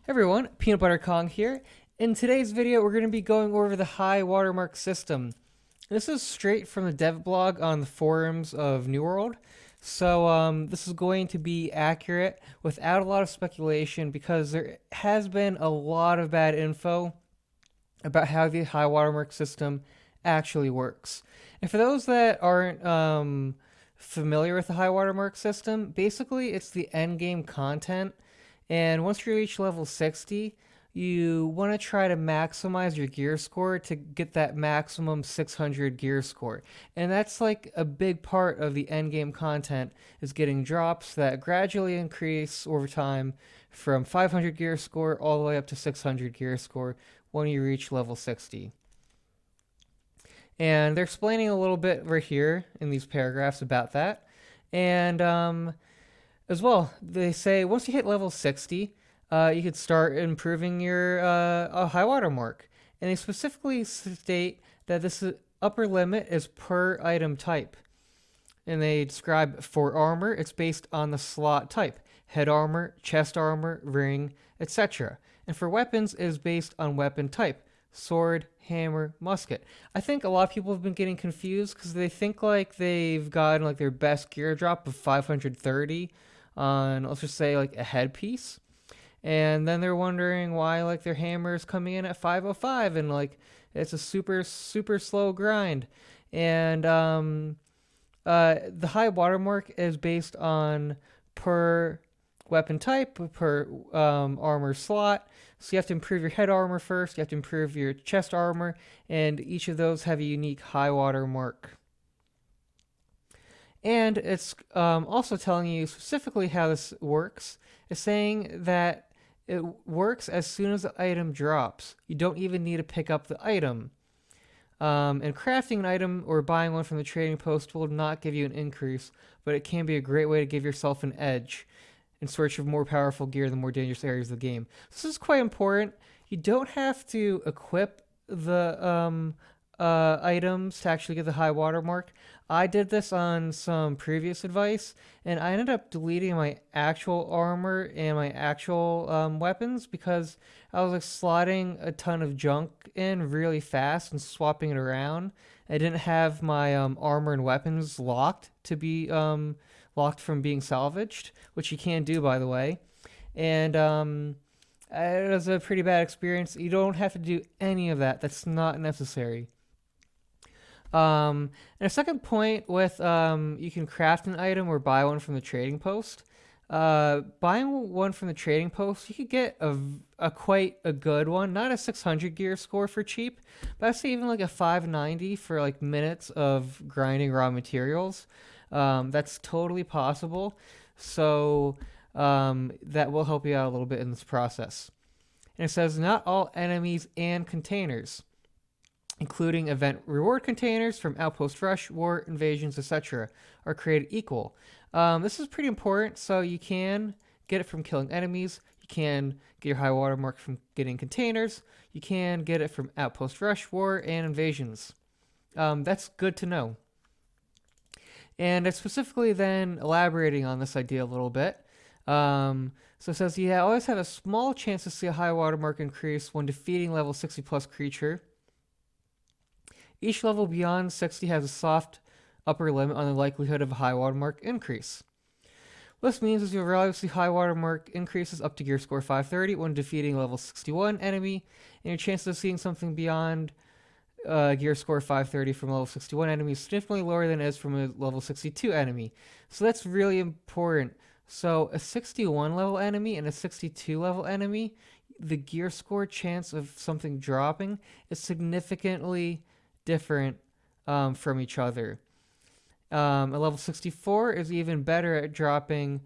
Everyone, Peanut Butter Kong here. In today's video, we're going to be going over the high watermark system. This is straight from the dev blog on the forums of New World. So this is going to be accurate without a lot of speculation because there has been a lot of bad info about how the high watermark system actually works. And for those that aren't familiar with the high watermark system, basically it's the end game content, and once you reach level 60, you want to try to maximize your gear score to get that maximum 600 gear score. And that's like a big part of the end game content, is getting drops that gradually increase over time from 500 gear score all the way up to 600 gear score when you reach level 60. And they're explaining a little bit right here in these paragraphs about that. And as well, they say once you hit level 60, you could start improving your high water mark. And they specifically state that this upper limit is per item type. And they describe for armor, it's based on the slot type: head armor, chest armor, ring, etc. And for weapons, it is based on weapon type: sword, hammer, musket. I think a lot of people have been getting confused because they think like they've gotten like their best gear drop of 530 on, let's just say, like a headpiece, and then they're wondering why like their hammer is coming in at 505 and like it's a super slow grind. And the high watermark is based on per weapon type, per armor slot. So you have to improve your head armor first, you have to improve your chest armor, and each of those have a unique high water mark. And it's also telling you specifically how this works. It's saying that it works as soon as the item drops. You don't even need to pick up the item. And crafting an item or buying one from the trading post will not give you an increase, but it can be a great way to give yourself an edge in search of more powerful gear in the more dangerous areas of the game. This is quite important. You don't have to equip the items to actually get the high water mark. I did this on some previous advice, and I ended up deleting my actual armor and my actual weapons because I was like slotting a ton of junk in really fast and swapping it around. I didn't have my armor and weapons locked to be locked from being salvaged, which you can do, by the way. And it was a pretty bad experience. You don't have to do any of that. That's not necessary. And a second point with you can craft an item or buy one from the trading post. Buying one from the trading post, you could get a quite a good one. Not a 600 gear score for cheap, but I'd say even like a 590 for like minutes of grinding raw materials. That's totally possible. So that will help you out a little bit in this process. And it says not all enemies and containers, including event reward containers from Outpost Rush, War, Invasions, etc., are created equal. This is pretty important. So you can get it from killing enemies. You can get your high water mark from getting containers. You can get it from Outpost Rush, War, and Invasions. That's good to know. And it's specifically then elaborating on this idea a little bit. So it says you always have a small chance to see a high watermark increase when defeating level 60 plus creature. Each level beyond 60 has a soft upper limit on the likelihood of a high watermark increase. What this means is you'll rarely see high watermark increases up to gear score 530 when defeating level 61 enemy, and your chances of seeing something beyond gear score 530 from level 61 enemy is significantly lower than it is from a level 62 enemy. So that's really important. So a 61 level enemy and a 62 level enemy, the gear score chance of something dropping is significantly different from each other. A level 64 is even better at dropping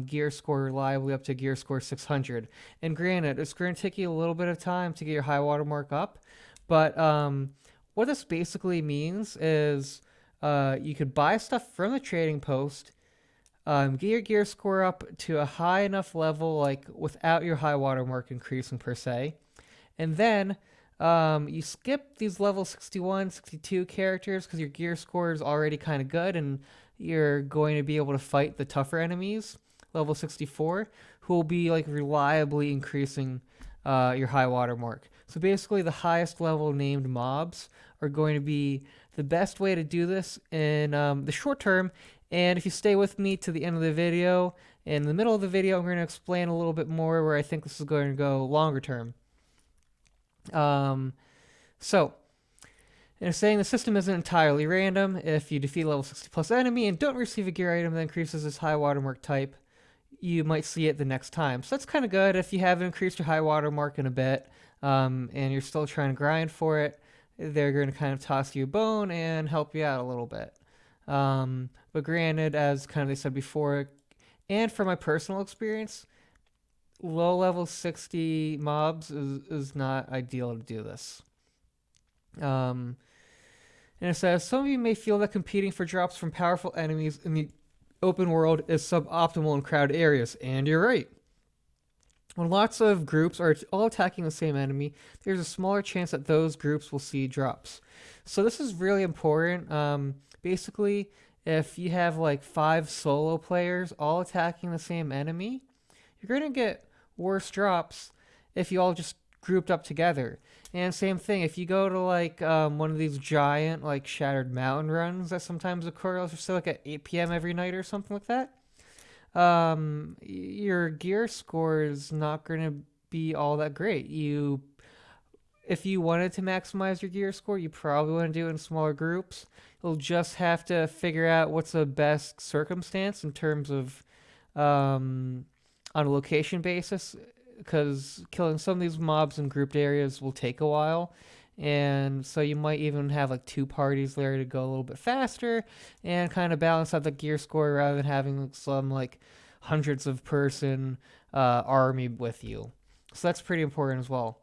gear score reliably up to gear score 600. And granted, it's going to take you a little bit of time to get your high water mark up, but what this basically means is you could buy stuff from the trading post, get your gear score up to a high enough level, like without your high water mark increasing per se, and then you skip these level 61, 62 characters because your gear score is already kind of good and you're going to be able to fight the tougher enemies, level 64, who will be like reliably increasing your high water mark. So basically, the highest level named mobs are going to be the best way to do this in the short term. And if you stay with me to the end of the video, in the middle of the video, I'm going to explain a little bit more where I think this is going to go longer term. So, it's saying the system isn't entirely random. If you defeat a level 60 plus enemy and don't receive a gear item that increases its high watermark type, you might see it the next time. So that's kind of good if you haven't increased your high watermark in a bit, and you're still trying to grind for it. They're going to kind of toss you a bone and help you out a little bit. But granted, as kind of they said before, and from my personal experience, low level 60 mobs is not ideal to do this. And it says, some of you may feel that competing for drops from powerful enemies in the open world is suboptimal in crowded areas, and you're right. When lots of groups are all attacking the same enemy, there's a smaller chance that those groups will see drops. So this is really important. Basically, if you have like 5 solo players all attacking the same enemy, you're going to get worse drops if you all just grouped up together. And same thing, if you go to like one of these giant like Shattered Mountain runs that sometimes occur, let's say like at 8 p.m. every night or something like that, your gear score is not going to be all that great. If you wanted to maximize your gear score, you probably want to do it in smaller groups. You'll just have to figure out what's the best circumstance in terms of on a location basis, because killing some of these mobs in grouped areas will take a while. And so you might even have like 2 parties there to go a little bit faster and kind of balance out the gear score rather than having some like hundreds of person army with you. So that's pretty important as well.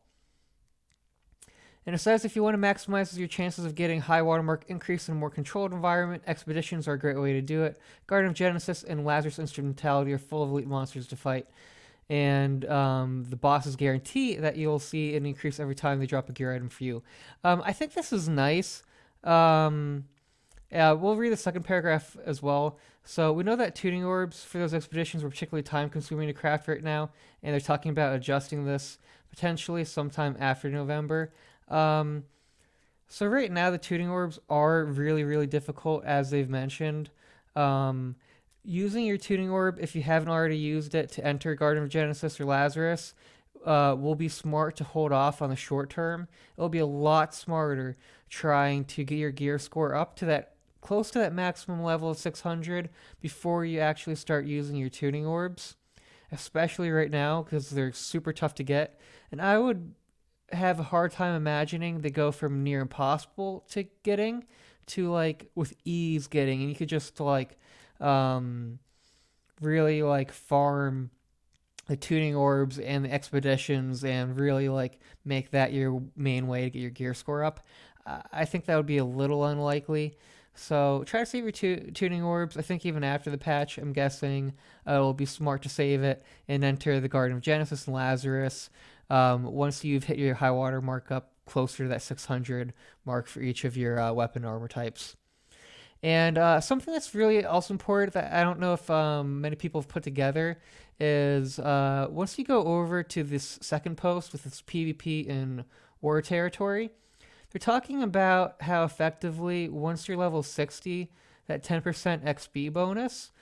And it says if you want to maximize your chances of getting high watermark increase in a more controlled environment, expeditions are a great way to do it. Garden of Genesis and Lazarus Instrumentality are full of elite monsters to fight. And the bosses guarantee that you'll see an increase every time they drop a gear item for you. I think this is nice. We'll read the second paragraph as well. So we know that tuning orbs for those expeditions were particularly time-consuming to craft right now, and they're talking about adjusting this potentially sometime after November. So right now the tuning orbs are really, really difficult, as they've mentioned. Using your tuning orb, if you haven't already used it to enter Garden of Genesis or Lazarus, will be smart to hold off on the short term. It'll be a lot smarter trying to get your gear score up to that, close to that maximum level of 600 before you actually start using your tuning orbs, especially right now because they're super tough to get. And I would have a hard time imagining they go from near impossible to getting to like with ease getting, and you could just like really like farm the tuning orbs and the expeditions and really like make that your main way to get your gear score up. I think that would be a little unlikely. So try to save your tuning orbs. I think even after the patch, I'm guessing it'll be smart to save it and enter the Garden of Genesis and Lazarus once you've hit your high water mark up closer to that 600 mark for each of your weapon armor types. And something that's really also important that I don't know if many people have put together is once you go over to this second post with this PvP in War Territory, they're talking about how effectively once you're level 60, that 10% XP bonus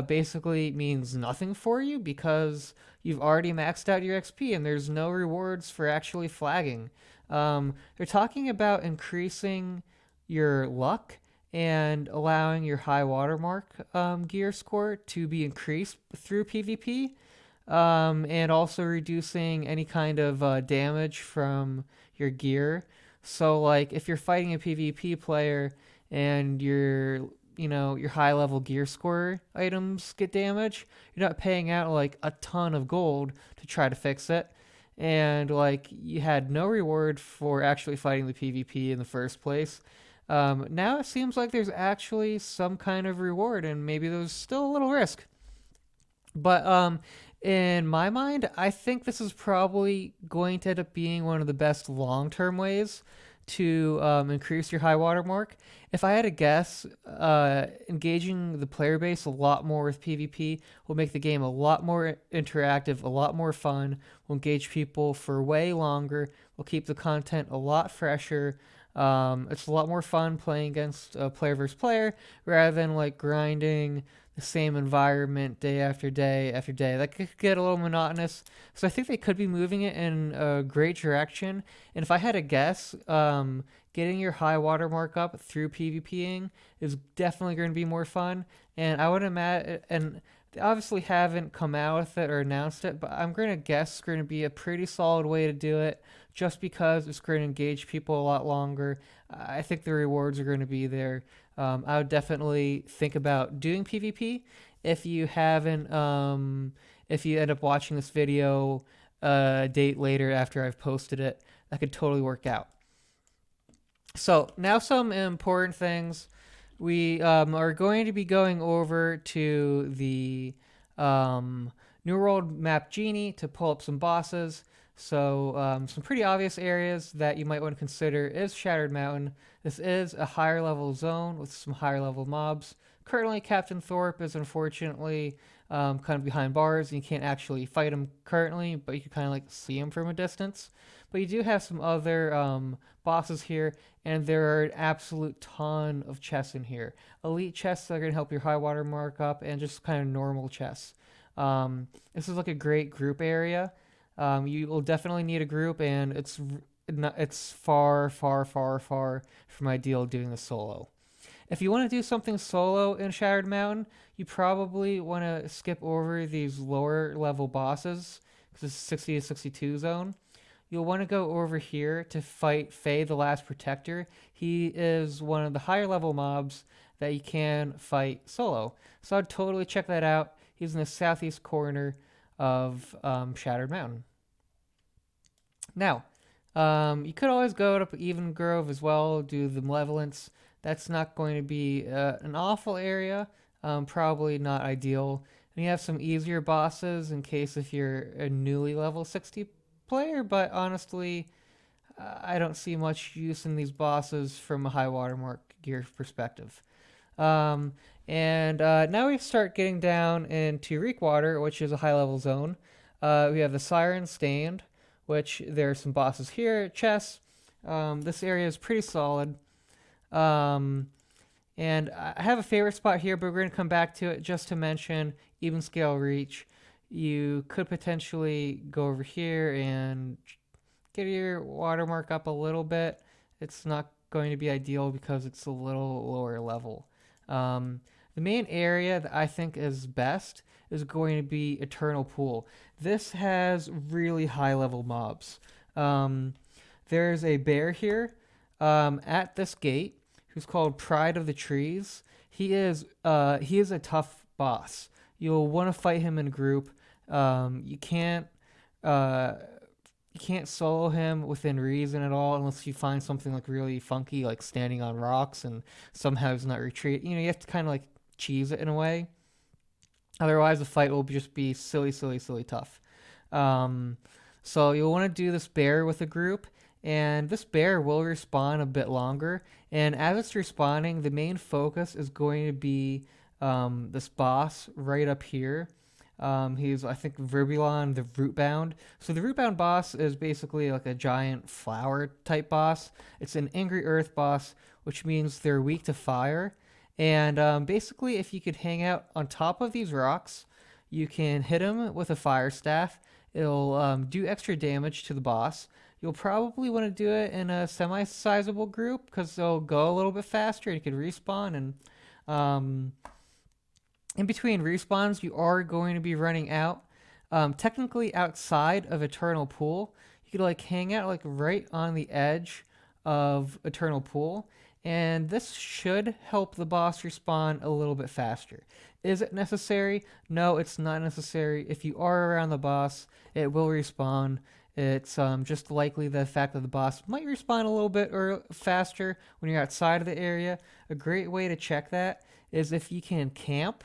basically means nothing for you because you've already maxed out your XP and there's no rewards for actually flagging. They're talking about increasing your luck and allowing your high watermark gear score to be increased through PvP, and also reducing any kind of damage from your gear. So like if you're fighting a PvP player and your high level gear score items get damaged, you're not paying out like a ton of gold to try to fix it. And like you had no reward for actually fighting the PvP in the first place. Now it seems like there's actually some kind of reward, and maybe there's still a little risk. But in my mind, I think this is probably going to end up being one of the best long-term ways to increase your high water mark. If I had to guess, engaging the player base a lot more with PvP will make the game a lot more interactive, a lot more fun, will engage people for way longer, will keep the content a lot fresher. It's a lot more fun playing against player versus player rather than like grinding the same environment day after day after day. That could get a little monotonous. So I think they could be moving it in a great direction. And if I had to guess, getting your high water mark up through PvPing is definitely going to be more fun. And I would imagine, and they obviously haven't come out with it or announced it, but I'm going to guess it's going to be a pretty solid way to do it just because it's going to engage people a lot longer. I think the rewards are going to be there. I would definitely think about doing PvP if you haven't, if you end up watching this video a date later after I've posted it. That could totally work out. So now some important things. We are going to be going over to the New World Map Genie to pull up some bosses. So some pretty obvious areas that you might want to consider is Shattered Mountain. This is a higher level zone with some higher level mobs. Currently, Captain Thorpe is unfortunately kind of behind bars, and you can't actually fight him currently, but you can kind of like see him from a distance. But you do have some other bosses here, and there are an absolute ton of chests in here. Elite chests that are going to help your high water mark up, and just kind of normal chests. This is like a great group area. You will definitely need a group, and it's far, far, far, far from ideal doing this solo. If you want to do something solo in Shattered Mountain, you probably want to skip over these lower level bosses because it's 60 to 62 zone. You'll want to go over here to fight Faye the Last Protector. He is one of the higher level mobs that you can fight solo. So I'd totally check that out. He's in the southeast corner of Shattered Mountain. Now, you could always go to Even Grove as well, do the Malevolence. That's not going to be an awful area, probably not ideal. And you have some easier bosses in case if you're a newly level 60 player, but honestly, I don't see much use in these bosses from a high watermark gear perspective. And now we start getting down into Reekwater, which is a high level zone. We have the Siren Stand, which there are some bosses here, chests. This area is pretty solid. And I have a favorite spot here, but we're going to come back to it just to mention Even Scale Reach. You could potentially go over here and get your watermark up a little bit. It's not going to be ideal because it's a little lower level. The main area that I think is best is going to be Eternal Pool. This has really high level mobs. There's a bear here at this gate who's called Pride of the Trees. He is a tough boss. You'll want to fight him in a group. You can't solo him within reason at all unless you find something like really funky, like standing on rocks and somehow does not retreat. You know, you have to kind of like cheese it in a way. Otherwise, the fight will just be silly, silly, silly tough. So you'll want to do this bear with a group, and this bear will respawn a bit longer. And as it's respawning, the main focus is going to be this boss right up here. He's, I think, Verbulon, the Rootbound. So the Rootbound boss is basically like a giant flower type boss. It's an Angry Earth boss, which means they're weak to fire. And basically, if you could hang out on top of these rocks, you can hit him with a fire staff. It'll do extra damage to the boss. You'll probably want to do it in a semi-sizable group because they'll go a little bit faster and you can respawn. And in between respawns, you are going to be running out. Technically, outside of Eternal Pool, you could like hang out like right on the edge of Eternal Pool, and this should help the boss respawn a little bit faster. Is it necessary? No, it's not necessary. If you are around the boss, it will respawn. It's just likely the fact that the boss might respawn a little bit or faster when you're outside of the area. A great way to check that is if you can camp.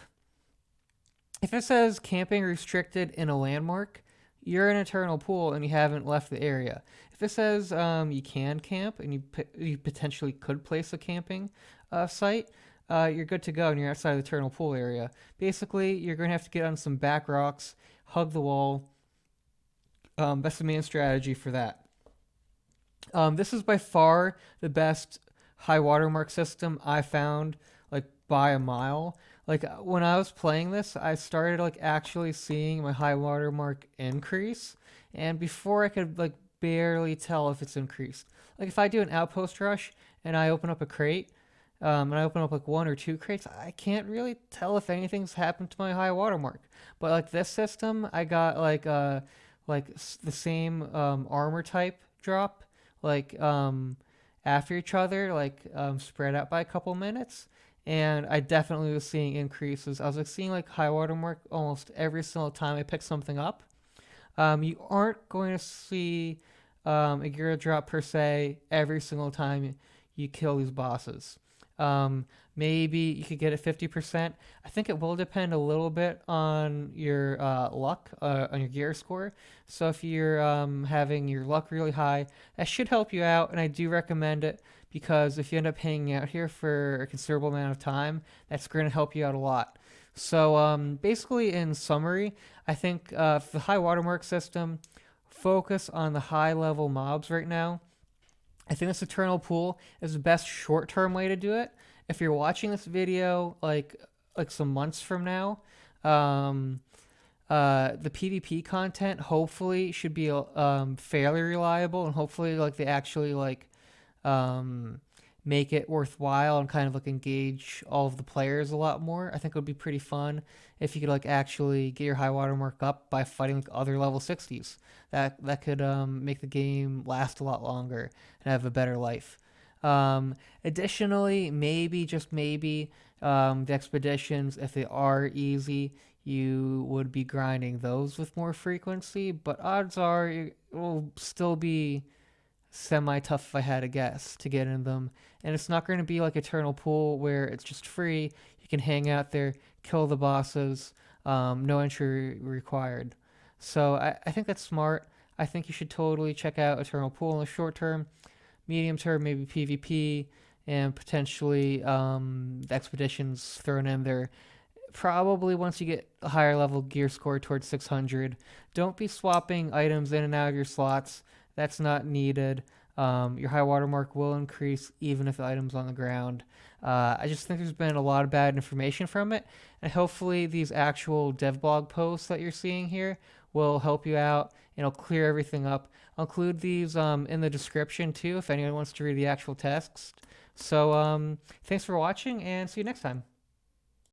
If it says camping restricted in a landmark, you're in Eternal Pool and you haven't left the area. If it says you can camp and you potentially could place a camping site, you're good to go and you're outside the Eternal Pool area. Basically, you're going to have to get on some back rocks, hug the wall. That's the main strategy for that. This is by far the best high watermark system I found, like by a mile. Like when I was playing this, I started like actually seeing my high watermark increase, and before I could like barely tell if it's increased. Like if I do an outpost rush and I open up a crate, and I open up like one or two crates, I can't really tell if anything's happened to my high watermark. But like this system, I got the same armor type drop like after each other, like spread out by a couple minutes, and I definitely was seeing increases. I was like seeing like high watermark almost every single time I picked something up. You aren't going to see a gear drop per se every single time you kill these bosses. Maybe you could get it 50%. I think it will depend a little bit on your luck, on your gear score. So if you're having your luck really high, that should help you out, and I do recommend it because if you end up hanging out here for a considerable amount of time, that's going to help you out a lot. So basically, in summary, I think for the high watermark system, focus on the high level mobs right now. I think this Eternal Pool is the best short-term way to do it. If you're watching this video like some months from now, the PvP content hopefully should be fairly reliable, and hopefully like they actually like make it worthwhile and kind of like engage all of the players a lot more. I think it would be pretty fun if you could like actually get your high watermark up by fighting like other level 60s. That could make the game last a lot longer and have a better life. Additionally, maybe just maybe the expeditions, if they are easy, you would be grinding those with more frequency, but odds are it will still be semi tough if I had to guess to get in them. And it's not going to be like Eternal Pool where it's just free. You can hang out there, kill the bosses, no entry required. So I think that's smart. I think you should totally check out Eternal Pool in the short term, medium term, maybe PvP, and potentially the expeditions thrown in there. Probably once you get a higher level gear score towards 600. Don't be swapping items in and out of your slots. That's not needed. Your high watermark will increase even if the item's on the ground. I just think there's been a lot of bad information from it, and hopefully these actual dev blog posts that you're seeing here will help you out and it'll clear everything up. I'll include these in the description too if anyone wants to read the actual text. So thanks for watching and see you next time.